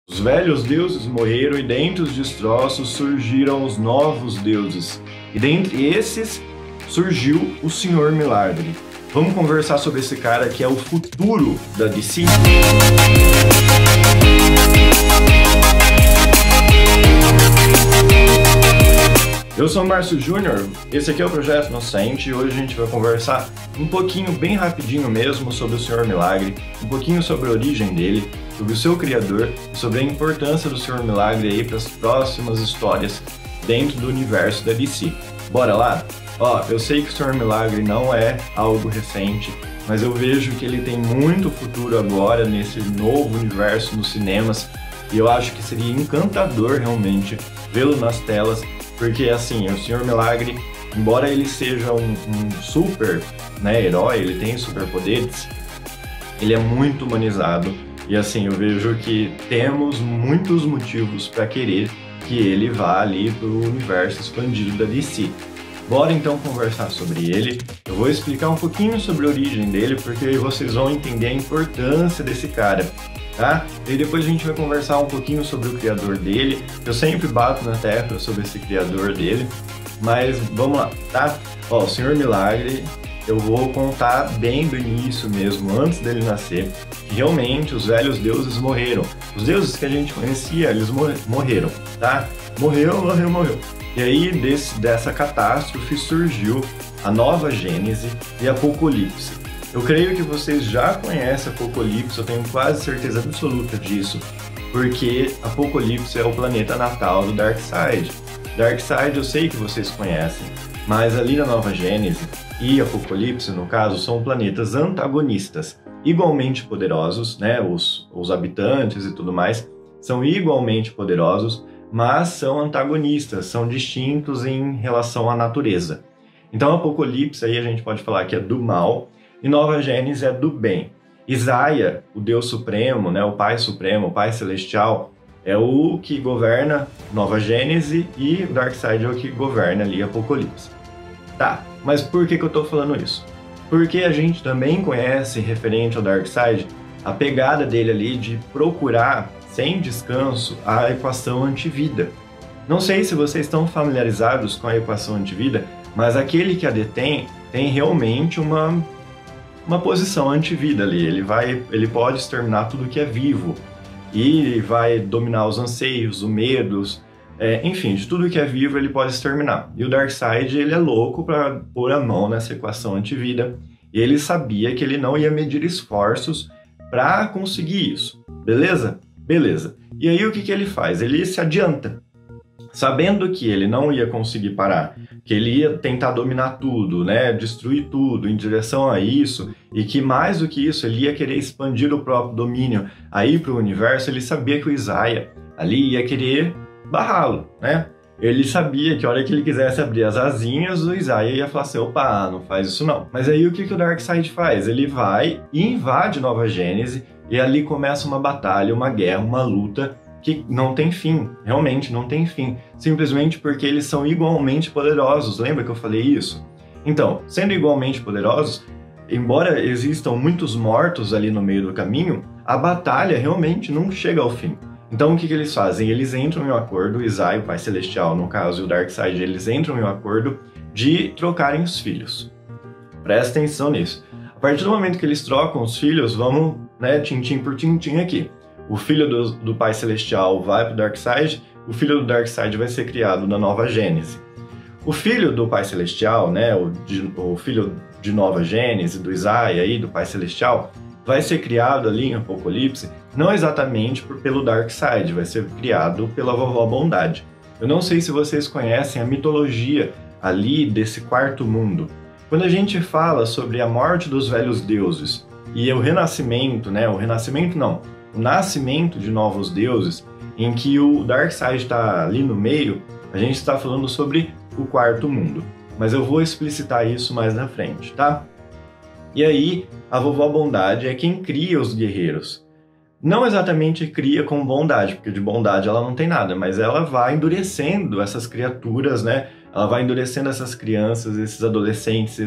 Os velhos deuses morreram e dentre os destroços surgiram os novos deuses. E dentre esses surgiu o Senhor Milagre. Vamos conversar sobre esse cara que é o futuro da DC? Eu sou o Márcio Júnior, esse aqui é o Projeto Inocente e hoje a gente vai conversar um pouquinho, bem rapidinho mesmo, sobre o Senhor Milagre, um pouquinho sobre a origem dele, sobre o seu criador e sobre a importância do Senhor Milagre aí para as próximas histórias dentro do universo da DC. Bora lá? Ó, eu sei que o Senhor Milagre não é algo recente, mas eu vejo que ele tem muito futuro agora nesse novo universo nos cinemas e eu acho que seria encantador realmente vê-lo nas telas, porque assim, o Senhor Milagre, embora ele seja um super herói, ele tem superpoderes, ele é muito humanizado e assim, eu vejo que temos muitos motivos para querer que ele vá ali para o universo expandido da DC. Bora então conversar sobre ele, eu vou explicar um pouquinho sobre a origem dele, porque aí vocês vão entender a importância desse cara, tá? E depois a gente vai conversar um pouquinho sobre o criador dele, eu sempre bato na tecla sobre esse criador dele, mas vamos lá, tá? Ó, o Senhor Milagre, eu vou contar bem do início mesmo, antes dele nascer, que realmente os velhos deuses morreram. Os deuses que a gente conhecia, eles morreram, tá? Morreu. E aí, dessa catástrofe surgiu a Nova Gênese e Apocalipse. Eu creio que vocês já conhecem Apocalipse, eu tenho quase certeza absoluta disso, porque Apocalipse é o planeta natal do Darkseid. Darkseid eu sei que vocês conhecem, mas ali na Nova Gênese e Apocalipse, no caso, são planetas antagonistas, igualmente poderosos, né? Os habitantes e tudo mais são igualmente poderosos, mas são antagonistas, são distintos em relação à natureza. Então Apocalipse aí a gente pode falar que é do mal e Nova Gênese é do bem. Isaia, o Deus Supremo, né, o Pai Supremo, o Pai Celestial, é o que governa Nova Gênese e o Darkseid é o que governa ali Apocalipse. Tá, mas por que eu tô falando isso? Porque a gente também conhece, referente ao Darkseid, a pegada dele ali de procurar sem descanso a equação antivida. Não sei se vocês estão familiarizados com a equação antivida, mas aquele que a detém tem realmente uma posição antivida ali. Ele pode exterminar tudo que é vivo e vai dominar os anseios, os medos, enfim, de tudo que é vivo ele pode exterminar. E o Darkseid, ele é louco para pôr a mão nessa equação antivida e ele sabia que ele não ia medir esforços para conseguir isso, beleza? Beleza. E aí o que ele faz? Ele se adianta. Sabendo que ele não ia conseguir parar, que ele ia tentar dominar tudo, né, destruir tudo em direção a isso, e que mais do que isso, ele ia querer expandir o próprio domínio aí para o universo, ele sabia que o Isaia ali ia querer barrá-lo, né? Ele sabia que a hora que ele quisesse abrir as asinhas, o Isaia ia falar assim, opa, não faz isso não. Mas aí o que o Darkseid faz? Ele vai e invade Nova Gênese, e ali começa uma batalha, uma guerra, uma luta que não tem fim, realmente não tem fim, simplesmente porque eles são igualmente poderosos, lembra que eu falei isso? Então, sendo igualmente poderosos, embora existam muitos mortos ali no meio do caminho, a batalha realmente não chega ao fim. Então o que eles fazem? Eles entram em um acordo, o Isaia, o Pai Celestial no caso, e o Darkseid, eles entram em um acordo de trocarem os filhos. Presta atenção nisso. A partir do momento que eles trocam os filhos, vamos, né, tintim por tintim aqui. O filho do Pai Celestial vai para o Darkseid, o filho do Darkseid vai ser criado na Nova Gênese. O filho do Pai Celestial, né, o filho de Nova Gênese, do Isaia e do Pai Celestial, vai ser criado ali em Apocalipse, não exatamente pelo Darkseid, vai ser criado pela Vovó Bondade. Eu não sei se vocês conhecem a mitologia ali desse quarto mundo. Quando a gente fala sobre a morte dos velhos deuses e o renascimento, né, o nascimento de novos deuses, em que o Darkseid está ali no meio, a gente está falando sobre o quarto mundo. Mas eu vou explicitar isso mais na frente, tá? E aí, a Vovó Bondade é quem cria os guerreiros. Não exatamente cria com bondade, porque de bondade ela não tem nada, mas ela vai endurecendo essas criaturas, né? Ela vai endurecendo essas crianças, esses adolescentes,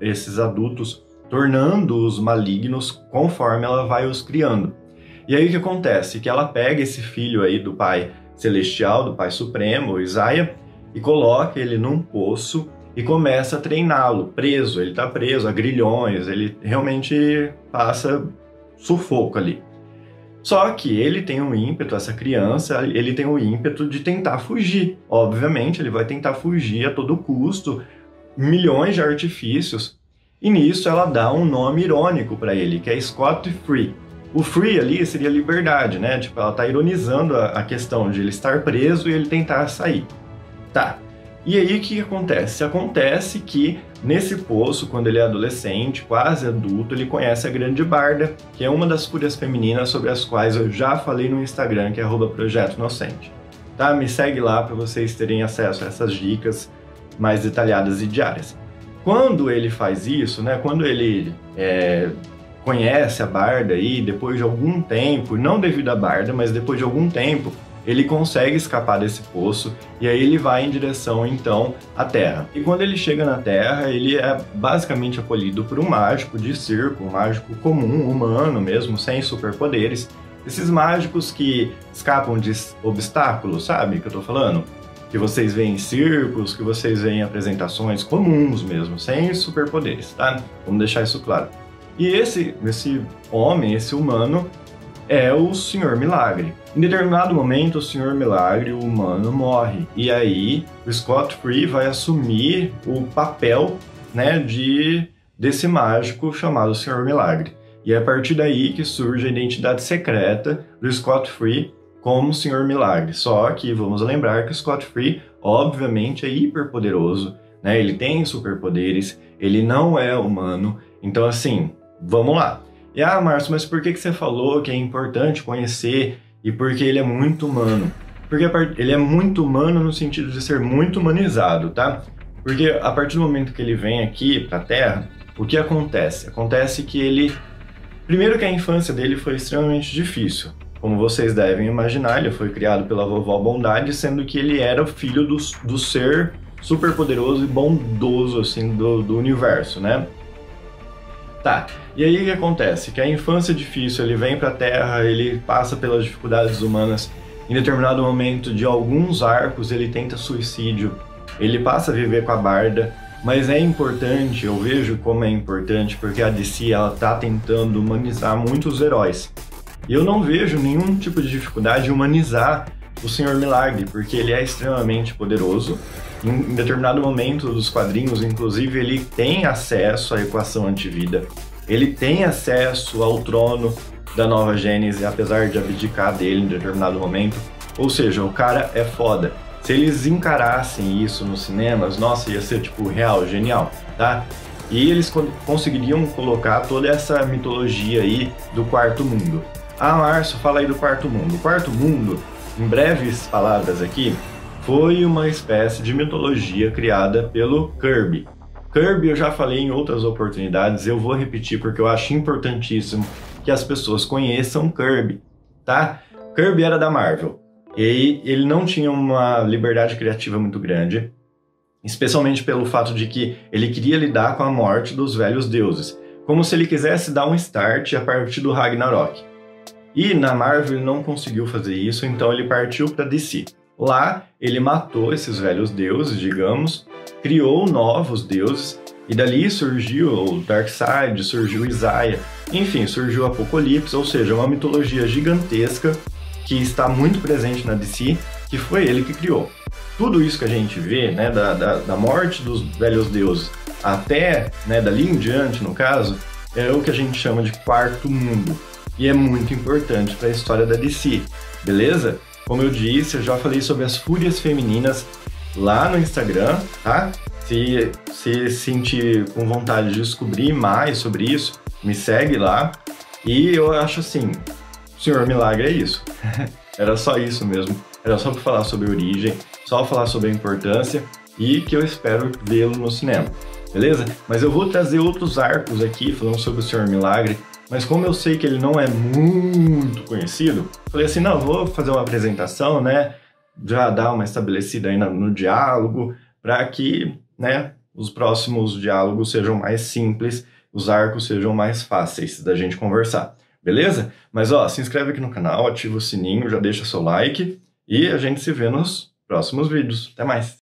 esses adultos, tornando-os malignos conforme ela vai os criando. E aí o que acontece? Que ela pega esse filho aí do pai celestial, do pai supremo, o Isaiah, e coloca ele num poço e começa a treiná-lo, preso. Ele tá preso a grilhões, ele realmente passa sufoco ali. Só que ele tem um ímpeto, essa criança, ele tem um ímpeto de tentar fugir. Obviamente, ele vai tentar fugir a todo custo, milhões de artifícios. E nisso ela dá um nome irônico para ele, que é Scott Free. O free ali seria liberdade, né? Tipo, ela tá ironizando a questão de ele estar preso e ele tentar sair. Tá. E aí o que acontece? Acontece que nesse poço, quando ele é adolescente, quase adulto, ele conhece a Grande Barda, que é uma das fúrias femininas sobre as quais eu já falei no Instagram, que é @projetoinocente. Tá? Me segue lá para vocês terem acesso a essas dicas mais detalhadas e diárias. Quando ele faz isso, né? Quando ele conhece a Barda aí, depois de algum tempo, não devido à Barda, mas depois de algum tempo, ele consegue escapar desse poço e aí ele vai em direção, então, à Terra. E quando ele chega na Terra, ele é basicamente acolhido por um mágico de circo, um mágico comum, humano mesmo, sem superpoderes. Esses mágicos que escapam de obstáculos, sabe que eu tô falando? Que vocês veem em circos, que vocês veem em apresentações comuns mesmo, sem superpoderes, tá? Vamos deixar isso claro. E esse homem, esse humano, é o Senhor Milagre. Em determinado momento, o Senhor Milagre, o humano, morre. E aí, o Scott Free vai assumir o papel, né, desse mágico chamado Senhor Milagre. E é a partir daí que surge a identidade secreta do Scott Free como Senhor Milagre. Só que vamos lembrar que o Scott Free, obviamente, é hiperpoderoso, né? Ele tem superpoderes, ele não é humano. Então, assim, vamos lá. E, Márcio, mas por que você falou que é importante conhecer e porque ele é muito humano? Porque ele é muito humano no sentido de ser muito humanizado, tá? Porque a partir do momento que ele vem aqui pra Terra, o que acontece? Acontece que ele... Primeiro que a infância dele foi extremamente difícil. Como vocês devem imaginar, ele foi criado pela vovó Bondade, sendo que ele era o filho do ser super poderoso e bondoso, assim, do universo, né? Tá, e aí o que acontece? Que a infância é difícil, ele vem pra Terra, ele passa pelas dificuldades humanas, em determinado momento de alguns arcos ele tenta suicídio, ele passa a viver com a Barda, mas é importante, eu vejo como é importante, porque a DC ela tá tentando humanizar muitos heróis. E eu não vejo nenhum tipo de dificuldade em humanizar o Senhor Milagre, porque ele é extremamente poderoso. Em determinado momento dos quadrinhos, inclusive, ele tem acesso à equação antivida, ele tem acesso ao trono da Nova Gênese, apesar de abdicar dele em determinado momento. Ou seja, o cara é foda. Se eles encarassem isso nos cinemas, nossa, ia ser tipo real, genial, tá? E eles conseguiriam colocar toda essa mitologia aí do Quarto Mundo. Márcio, fala aí do Quarto Mundo. O Quarto Mundo, em breves palavras aqui, foi uma espécie de mitologia criada pelo Kirby. Kirby eu já falei em outras oportunidades, eu vou repetir porque eu acho importantíssimo que as pessoas conheçam Kirby, tá? Kirby era da Marvel e ele não tinha uma liberdade criativa muito grande, especialmente pelo fato de que ele queria lidar com a morte dos velhos deuses, como se ele quisesse dar um start a partir do Ragnarok. E na Marvel ele não conseguiu fazer isso, então ele partiu para DC. Lá ele matou esses velhos deuses, digamos, criou novos deuses, e dali surgiu o Darkseid, surgiu Isaiah, enfim, surgiu o Apocalipse, ou seja, uma mitologia gigantesca que está muito presente na DC, que foi ele que criou. Tudo isso que a gente vê, né, da morte dos velhos deuses até, né, dali em diante, no caso, é o que a gente chama de Quarto Mundo. E é muito importante para a história da DC, beleza? Como eu disse, eu já falei sobre as fúrias femininas lá no Instagram, tá? Se sentir com vontade de descobrir mais sobre isso, me segue lá. E eu acho assim, Senhor Milagre é isso. Era só isso mesmo. Era só para falar sobre a origem, só falar sobre a importância e que eu espero vê-lo no cinema, beleza? Mas eu vou trazer outros arcos aqui falando sobre o Senhor Milagre. Mas como eu sei que ele não é muito conhecido, falei assim, não, vou fazer uma apresentação, né? Já dar uma estabelecida aí no diálogo, para que, né, os próximos diálogos sejam mais simples, os arcos sejam mais fáceis da gente conversar. beleza? Mas ó, se inscreve aqui no canal, ativa o sininho, já deixa seu like e a gente se vê nos próximos vídeos. Até mais!